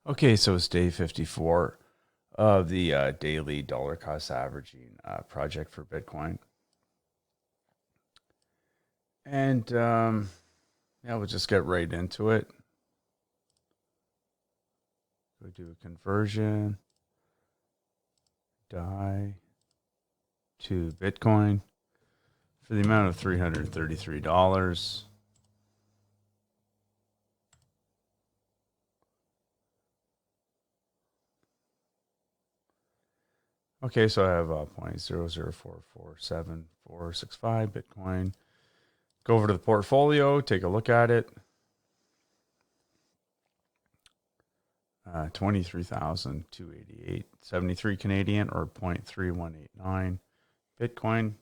Okay, so it's day 54 of the daily dollar cost averaging project for Bitcoin. And yeah, we'll just get right into it. Go do a conversion, DAI to Bitcoin for the amount of $333. Okay, so I have 0.00447465 Bitcoin. Go over to the portfolio, take a look at it. 23,288.73 Canadian or 0.3189 Bitcoin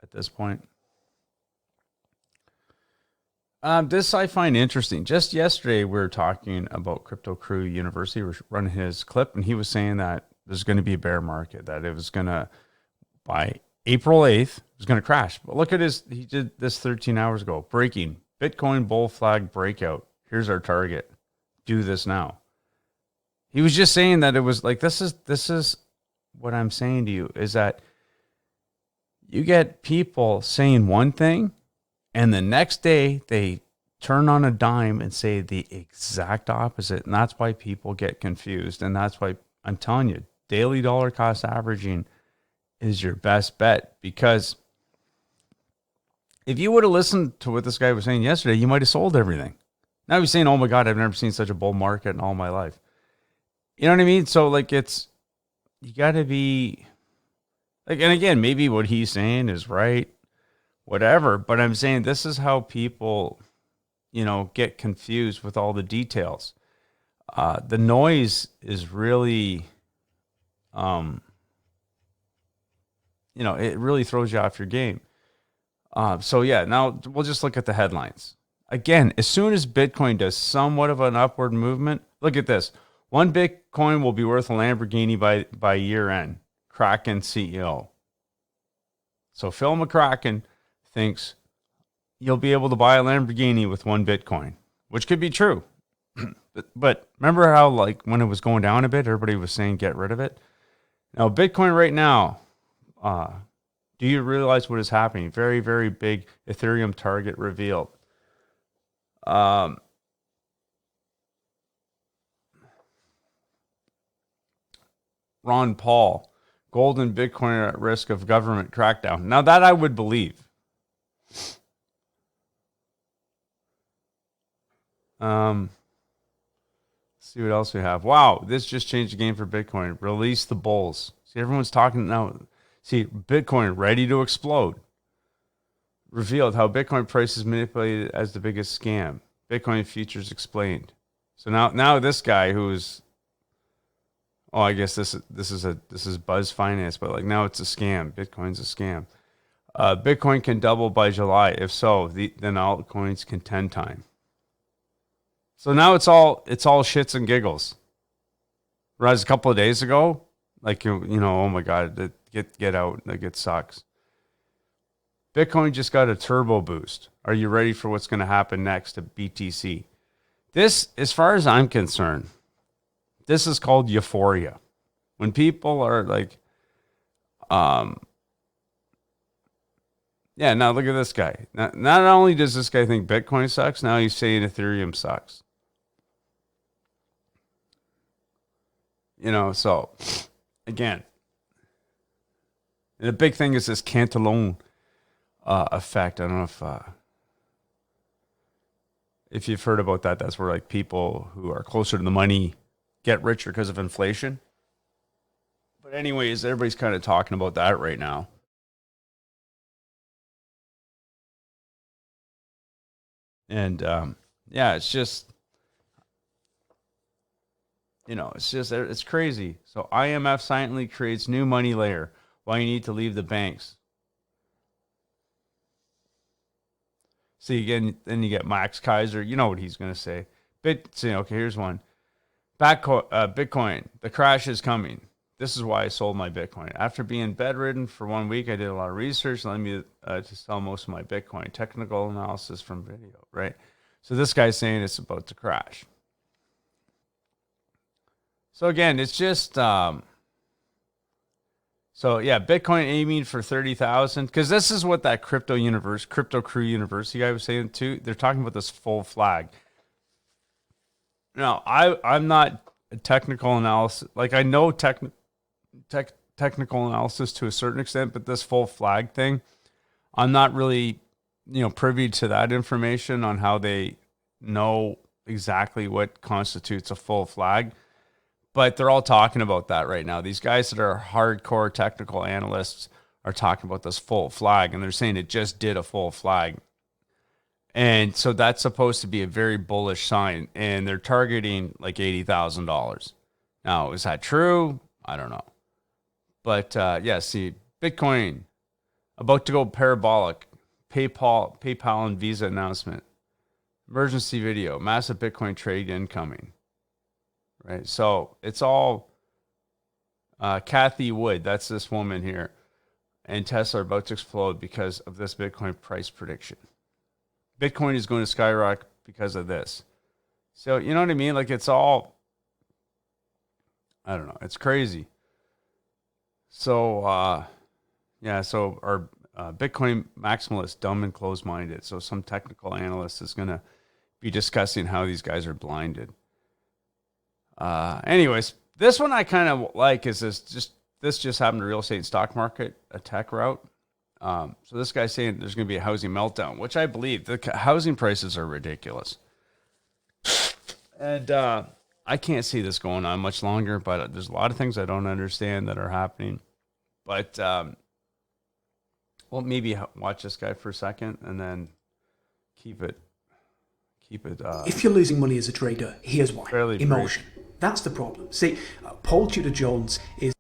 at this point. This I find interesting. Just yesterday, we were talking about Crypto Crew University. We were running his clip, and he was saying that there's going to be a bear market, that it was going to, by April 8th, it was going to crash. But look at he did this 13 hours ago. Breaking Bitcoin bull flag breakout. Here's our target. Do this now. He was just saying that it was like, this is what I'm saying to you, is that you get people saying one thing, and the next day, they turn on a dime and say the exact opposite. And that's why people get confused. And that's why I'm telling you, daily dollar cost averaging is your best bet. Because if you would have listened to what this guy was saying yesterday, you might have sold everything. Now he's saying, oh my God, I've never seen such a bull market in all my life. You know what I mean? So, like, you got to be, like, and again, maybe what he's saying is right, whatever. But I'm saying this is how people, get confused with all the details. The noise is really, it really throws you off your game. So yeah, now we'll just look at the headlines. Again, as soon as Bitcoin does somewhat of an upward movement, look at this. One Bitcoin will be worth a Lamborghini by year end. Kraken CEO. So Phil McCracken thinks you'll be able to buy a Lamborghini with one Bitcoin, which could be true. But remember how, like, when it was going down a bit, everybody was saying get rid of it? Now, Bitcoin right now, do you realize what is happening? Very, very big Ethereum target revealed. Ron Paul, gold and Bitcoin are at risk of government crackdown. Now, that I would believe. See what else we have. Wow, this just changed the game for Bitcoin. Release the bulls. See, everyone's talking now. See, Bitcoin ready to explode. Revealed how Bitcoin price is manipulated as the biggest scam. Bitcoin futures explained. So now this guy who's, oh, I guess this is Buzz Finance, but like now it's a scam. Bitcoin's a scam. Bitcoin can double by July. If so, then altcoins can 10 time. So now it's all shits and giggles. Whereas a couple of days ago, like oh my God, get out, like it sucks. Bitcoin just got a turbo boost. Are you ready for what's going to happen next to BTC? This, as far as I'm concerned, this is called euphoria. When people are like, yeah, now look at this guy. Not only does this guy think Bitcoin sucks, now he's saying Ethereum sucks. So again, and the big thing is this Cantillon effect. I don't know if you've heard about that. That's where, like, people who are closer to the money get richer because of inflation. But anyways, everybody's kind of talking about that right now. And yeah, it's crazy. So IMF silently creates new money layer. Why you need to leave the banks. See, again, then you get Max Kaiser. You know what he's going to say. Okay, here's one. Bitcoin, the crash is coming. This is why I sold my Bitcoin. After being bedridden for 1 week, I did a lot of research, led me to sell most of my Bitcoin. Technical analysis from video, right? So this guy's saying it's about to crash. So again, it's just so yeah, Bitcoin aiming for 30,000 because this is what that Crypto Crew University guy was saying too. They're talking about this full flag. Now, I'm not a technical analysis. Like I know technical analysis to a certain extent, but this full flag thing, I'm not really, privy to that information on how they know exactly what constitutes a full flag. But they're all talking about that right now. These guys that are hardcore technical analysts are talking about this full flag, and they're saying it just did a full flag. And so that's supposed to be a very bullish sign, and they're targeting like $80,000. Now, is that true? I don't know. But yeah, see, Bitcoin about to go parabolic. PayPal and Visa announcement. Emergency video. Massive Bitcoin trade incoming. Right. So it's all Kathy Wood. That's this woman here. And Tesla are about to explode because of this Bitcoin price prediction. Bitcoin is going to skyrocket because of this. So, you know what I mean? Like it's all, I don't know. It's crazy. So, yeah. So our Bitcoin maximalist, dumb and closed-minded. So some technical analyst is going to be discussing how these guys are blinded. Anyways, this one I kind of like is this just happened to real estate and stock market, a tech route. So this guy's saying there's going to be a housing meltdown, which I believe. The housing prices are ridiculous. And I can't see this going on much longer, but there's a lot of things I don't understand that are happening. But, well, maybe watch this guy for a second and then keep it. If you're losing money as a trader, here's why. Emotion. That's the problem. See, Paul Tudor Jones is...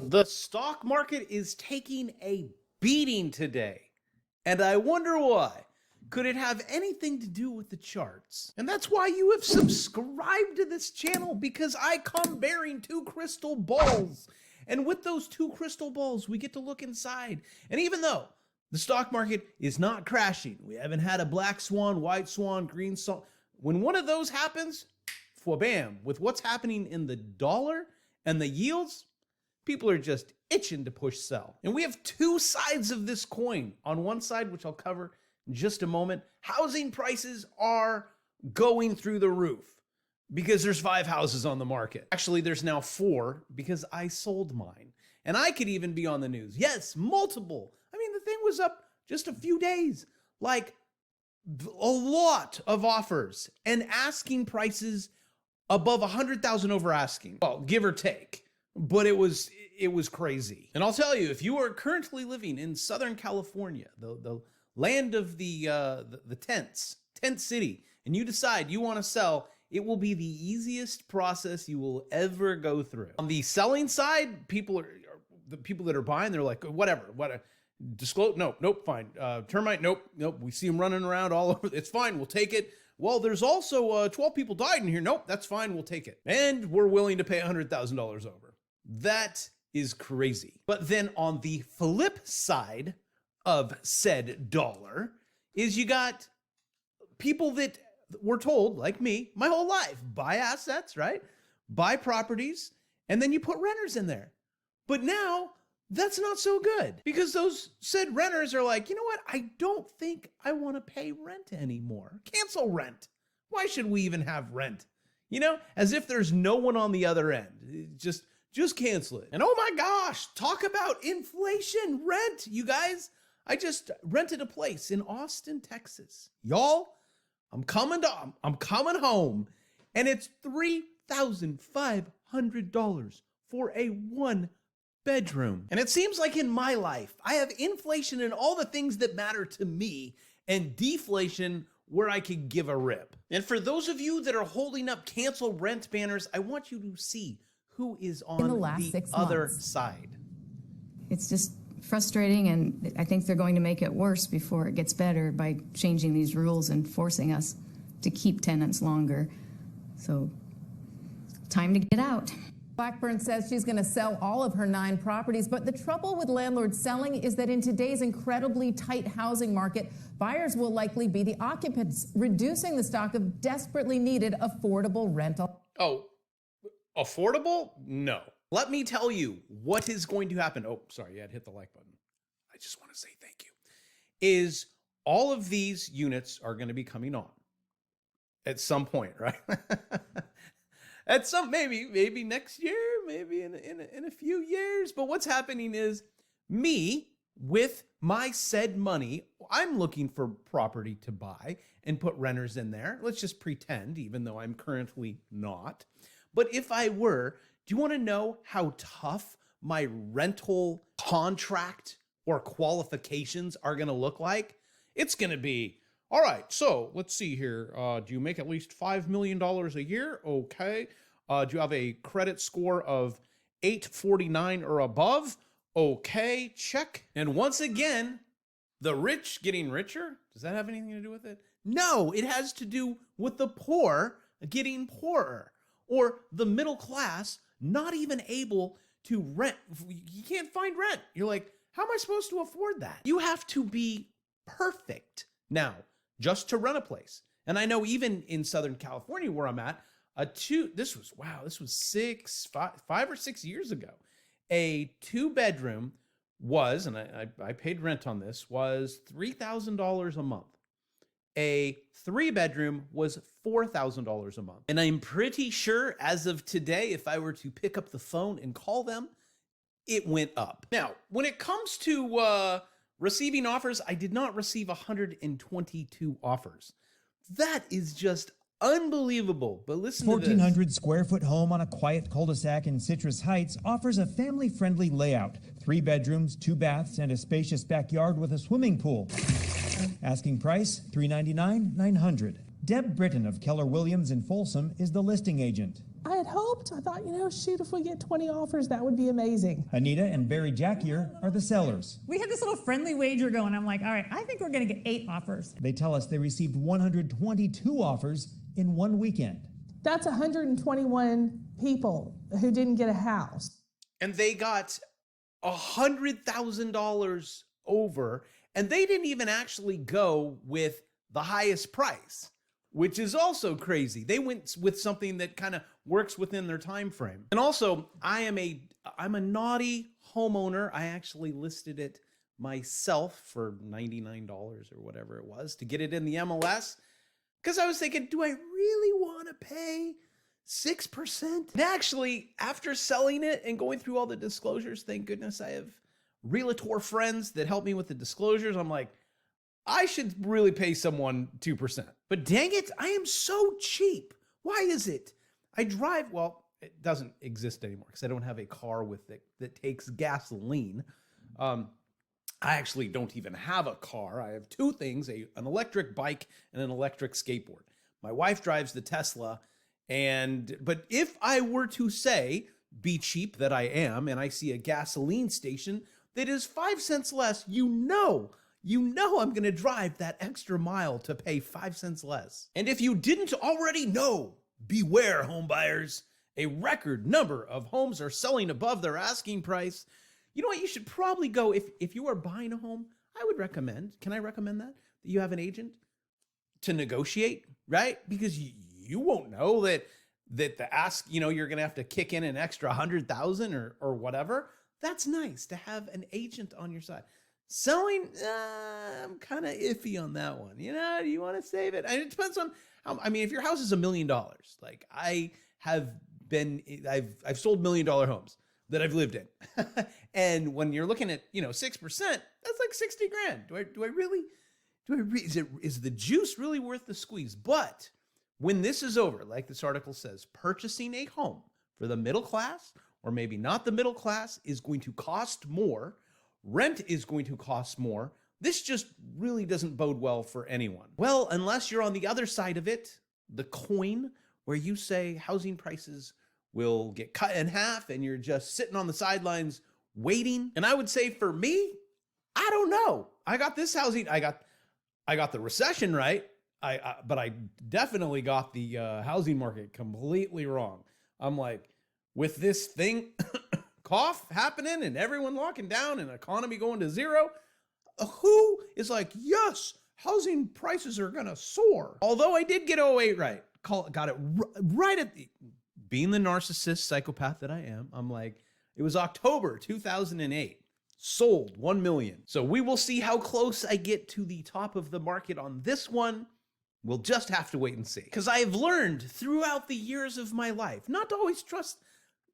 The stock market is taking a beating today, and I wonder why. Could it have anything to do with the charts? And that's why you have subscribed to this channel, because I come bearing 2 crystal balls. And with those 2 crystal balls, we get to look inside. And even though the stock market is not crashing, we haven't had a black swan, white swan, green swan. When one of those happens, bam, with what's happening in the dollar and the yields, people are just itching to push sell. And we have 2 sides of this coin. On one side, which I'll cover in just a moment, housing prices are going through the roof because there's 5 houses on the market. Actually, there's now 4 because I sold mine. And I could even be on the news. Yes, multiple. I mean, the thing was up just a few days. Like a lot of offers and asking prices above 100,000 over asking. Well, give or take. But it was crazy. And I'll tell you, if you are currently living in Southern California, the land of the tents, tent city, and you decide you want to sell, it will be the easiest process you will ever go through. On the selling side, the people that are buying, they're like, whatever. Disclose, nope, fine. Termite, nope. We see them running around all over. It's fine, we'll take it. Well, there's also 12 people died in here. Nope, that's fine, we'll take it. And we're willing to pay $100,000 over. That is crazy. But then on the flip side of said dollar is you got people that were told, like me, my whole life, buy assets, right? Buy properties, and then you put renters in there. But now that's not so good because those said renters are like, you know what? I don't think I want to pay rent anymore. Cancel rent. Why should we even have rent? You know, as if there's no one on the other end. Just cancel it. And oh my gosh, talk about inflation, rent, you guys. I just rented a place in Austin, Texas. Y'all, I'm coming home, and it's $3,500 for a 1-bedroom. And it seems like in my life, I have inflation in all the things that matter to me and deflation where I could give a rip. And for those of you that are holding up cancel rent banners, I want you to see who is on the other side. It's just frustrating, and I think they're going to make it worse before it gets better by changing these rules and forcing us to keep tenants longer. So, time to get out. Blackburn says she's going to sell all of her 9 properties, but the trouble with landlords selling is that in today's incredibly tight housing market, buyers will likely be the occupants, reducing the stock of desperately needed affordable rental. Oh, affordable? No. Let me tell you what is going to happen. Oh, sorry, I'd hit the like button. I just want to say thank you. Is all of these units are going to be coming on at some point, right? At some, maybe next year, maybe in a few years. But what's happening is me, with my said money, I'm looking for property to buy and put renters in there. Let's just pretend, even though I'm currently not. But if I were, do you want to know how tough my rental contract or qualifications are going to look like? It's going to be, all right, so let's see here. Do you make at least $5 million a year? Okay. Do you have a credit score of 849 or above? Okay, check. And once again, the rich getting richer. Does that have anything to do with it? No, it has to do with the poor getting poorer, or the middle class not even able to rent. You can't find rent. You're like, how am I supposed to afford that? You have to be perfect now just to rent a place. And I know even in Southern California where I'm at, this was 5 or 6 years ago. A 2-bedroom was, and I paid rent on this, was $3,000 a month. A 3-bedroom was $4,000 a month. And I'm pretty sure as of today, if I were to pick up the phone and call them, it went up. Now, when it comes to receiving offers, I did not receive 122 offers. That is just unbelievable. But listen to this. 1,400 square foot home on a quiet cul-de-sac in Citrus Heights offers a family-friendly layout. 3 bedrooms, 2 baths, and a spacious backyard with a swimming pool. Asking price, $399,900. $900. Deb Britton of Keller Williams in Folsom is the listing agent. I had hoped, I thought, shoot, if we get 20 offers, that would be amazing. Anita and Barry Jackier are the sellers. We had this little friendly wager going. I'm like, all right, I think we're going to get 8 offers. They tell us they received 122 offers in one weekend. That's 121 people who didn't get a house. And they got $100,000 over, and they didn't even actually go with the highest price, which is also crazy. They went with something that kind of works within their time frame. And also, I'm a naughty homeowner. I actually listed it myself for $99 or whatever it was to get it in the MLS, because I was thinking, do I really want to pay 6%? And actually, after selling it and going through all the disclosures, thank goodness I have realtor friends that help me with the disclosures. I'm like, I should really pay someone 2%. But dang it, I am so cheap. Why is it? I drive, well, it doesn't exist anymore because I don't have a car with it that takes gasoline. I actually don't even have a car. I have 2 things, an electric bike and an electric skateboard. My wife drives the Tesla, but if I were to say, be cheap that I am, and I see a gasoline station that is 5 cents less, you know I'm going to drive that extra mile to pay 5 cents less. And if you didn't already know, beware, home buyers. A record number of homes are selling above their asking price. You know what? You should probably go, if you are buying a home, I would recommend, can I recommend that you have an agent to negotiate, right? Because you won't know that the ask, you're going to have to kick in an extra 100,000 or whatever. That's nice to have an agent on your side. Selling, I'm kind of iffy on that one. Do you want to save it? And it depends on how, if your house is $1 million, like I've sold $1 million homes that I've lived in. And when you're looking at, 6%, that's like 60 grand. Is the juice really worth the squeeze? But when this is over, like this article says, purchasing a home for the middle class, or maybe not the middle class, is going to cost more. Rent is going to cost more. This just really doesn't bode well for anyone. Well, unless you're on the other side of it, the coin, where you say housing prices will get cut in half and you're just sitting on the sidelines waiting. And I would say for me, I don't know. I got this housing. I got the recession right. But I definitely got the housing market completely wrong. I'm like, with this thing, cough happening and everyone locking down and economy going to zero, who is like, yes, housing prices are going to soar? Although I did get '08 right. Got it right at the, being the narcissist psychopath that I am, I'm like, it was October 2008. Sold 1 million. So we will see how close I get to the top of the market on this one. We'll just have to wait and see. Because I've learned throughout the years of my life not to always trust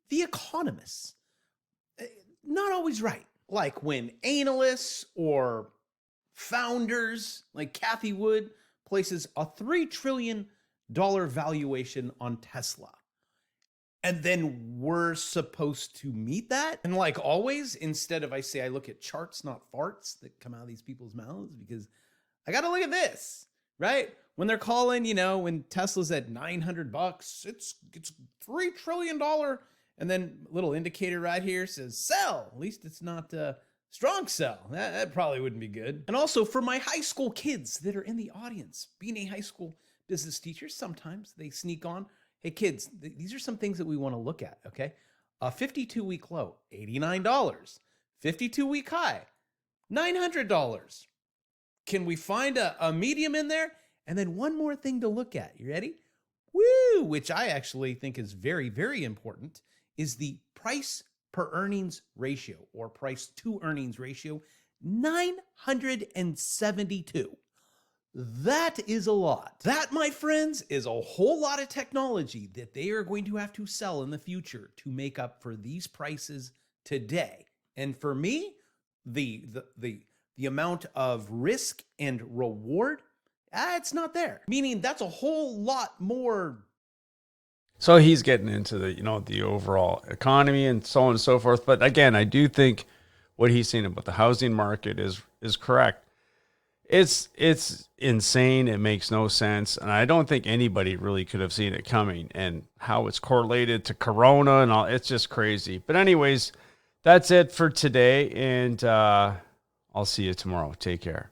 the economists. Not always right. Like when analysts or founders like Kathy Wood places a $3 trillion valuation on Tesla. And then we're supposed to meet that. And like always, instead of I say I look at charts, not farts that come out of these people's mouths, because I got to look at this, right? When they're calling, you know, when Tesla's at $900, it's $3 trillion. And then a little indicator right here says sell. At least it's not strong sell. That probably wouldn't be good. And also for my high school kids that are in the audience, being a high school business teacher, sometimes they sneak on. Hey kids, these are some things that we want to look at, okay? A 52-week low, $89. 52-week high, $900. Can we find a medium in there? And then one more thing to look at. You ready? Woo! Which I actually think is very, very important, is the price per earnings ratio, or price to earnings ratio, 972. That is a lot. That, my friends, is a whole lot of technology that they are going to have to sell in the future to make up for these prices today. And for me, the amount of risk and reward, it's not there. Meaning that's a whole lot more. So he's getting into the, you know, the overall economy and so on and so forth. But again, I do think what he's saying about the housing market is correct. It's insane. It makes no sense. And I don't think anybody really could have seen it coming, and how it's correlated to Corona and all. It's just crazy. But anyways, that's it for today. And I'll see you tomorrow. Take care.